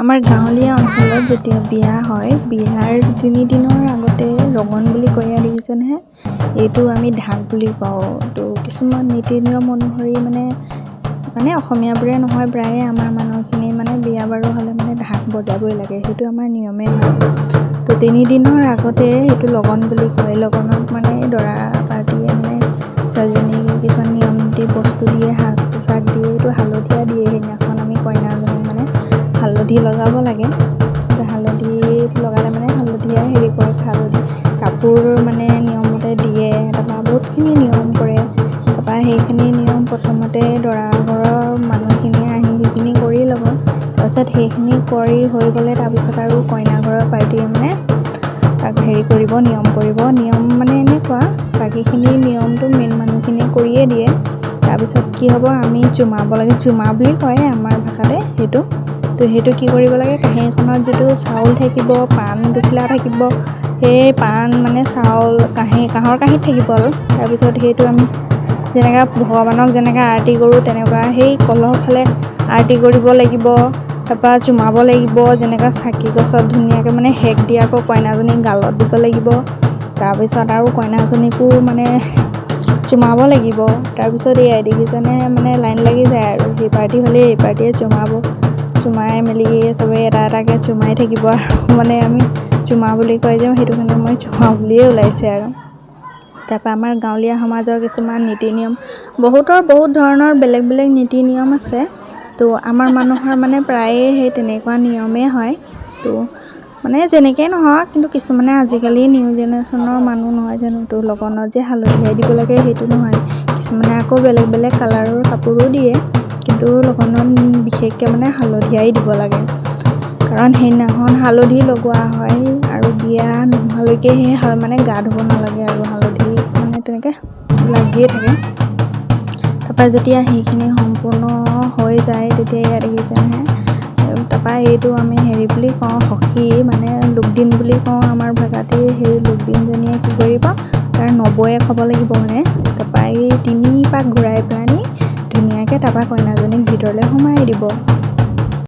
আমাৰ গাঁৱলীয়া অঞ্চলত যেতিয়া বিয়া হয়, বিয়াৰ 3 দিনৰ আগতে লগন বুলি কয় দেখিছেনে? এইটো আমি ঢাক বুলি কওঁ। তো কিছুমান নীতি নিয়ম অনুসৰি মানে অসমীয়াবোৰে নহয়, প্ৰায়ে আমাৰ মানুহখিনি বিয়া বাৰু হ'লে ঢাক বজাবই লাগে, সেইটো আমাৰ নিয়মেই হয়। তো 3 দিনৰ আগতে সেইটো লগন বুলি কয়। লগনত দৰা পাৰ্টীয়ে ছোৱালীজনীক কিছুমান নিয়ম নীতি বস্তু দিয়ে, সাজ পোছাক দিয়ে, এইটো হালধীয়া দিয়ে। সেইদিনাখন আমি কইনাজনীক হালধি লগাব লাগে। হালধি লগালে হালধিয়াই কৰে, হালধি কাপোৰ নিয়মমতে দিয়ে। তাৰপৰা বহুতখিনি নিয়ম কৰে। তাৰপৰা সেইখিনি নিয়ম প্ৰথমতে দৰা ঘৰৰ মানুহখিনিয়ে আহি সেইখিনি কৰি ল'ব। তাৰপিছত সেইখিনি কৰি হৈ গ'লে তাৰপিছত আৰু কইনা ঘৰৰ পাৰ্টীয়ে তাক কৰিব, নিয়ম কৰিব। নিয়ম এনেকুৱা, বাকীখিনি নিয়মটো মেইন মানুহখিনিয়ে কৰিয়ে দিয়ে। তাৰপিছত কি হ'ব, আমি চুমাব লাগে, চুমা বুলি কয় আমাৰ ভাষাতে সেইটো। তো সেইটো কি কৰিব লাগে, কাঁহী এখনত যিটো চাউল থাকিব, পাণ দুখিলা থাকিব, সেই পাণ চাউল কাঁহৰ কাঁহীত থাকিব আৰু। তাৰপিছত সেইটো আমি যেনেকৈ ভগৱানক যেনেকৈ আৰতি কৰোঁ তেনেকুৱা সেই কলহৰ ফালে আৰতি কৰিব লাগিব। তাৰপৰা চুমাব লাগিব, যেনেকৈ চাকি গছত ধুনীয়াকৈ সেক দি আকৌ কইনাজনীক গালত দিব লাগিব। তাৰপিছত আৰু কইনাজনীকো চুমাব লাগিব। তাৰপিছত এয়াই দেখিছেনে, লাইন লাগি যায় আৰু সেই পাৰ্টি হ'লে এই পাৰ্টীয়ে চুমাব। চুমাই মেলি চবেই এটা এটাকৈ চুমাই থাকিব আৰু আমি চুমা বুলি কয় যে, সেইটো কাৰণে মই চুমা বুলিয়ে ওলাইছে আৰু। তাৰপৰা আমাৰ গাঁৱলীয়া সমাজৰ কিছুমান নীতি নিয়ম, বহুত ধৰণৰ বেলেগ বেলেগ নীতি নিয়ম আছে। তো আমাৰ মানুহৰ প্ৰায়ে সেই তেনেকুৱা নিয়মেই হয়। তো যেনেকৈ নহওক, কিন্তু কিছুমানে আজিকালি নিউ জেনেৰেশ্যনৰ মানুহ নহয় জানো, তো লগনত যে হালধিয়াই দিব লাগে সেইটো নহয়। কিছুমানে আকৌ বেলেগ বেলেগ কালাৰৰ কাপোৰো দিয়ে, কিন্তু লগনত বিশেষকৈ হালধিয়াই দিব লাগে। কাৰণ সেইদিনাখন হালধি লগোৱা হয় আৰু বিয়া নোহোৱালৈকে সেই গা ধুব নালাগে আৰু হালধি তেনেকৈ লাগিয়ে থাকে। তাৰপৰা যেতিয়া সেইখিনি সম্পূৰ্ণ হৈ যায়, তেতিয়া ইয়াত দেখিছেনে, তাৰপৰা এইটো আমি বুলি কওঁ, সখী লোকদিন বুলি কওঁ আমাৰ ভাষাতে। সেই লোকদিনজনীয়ে কি কৰিব, তাৰ নবৌয়ে খাব লাগিব তাৰপৰা এই 3 পাক ঘূৰাই পেলানি ধুনীয়াকৈ তাৰপৰা কইনাজনীক ভিতৰলৈ সোমাই দিব।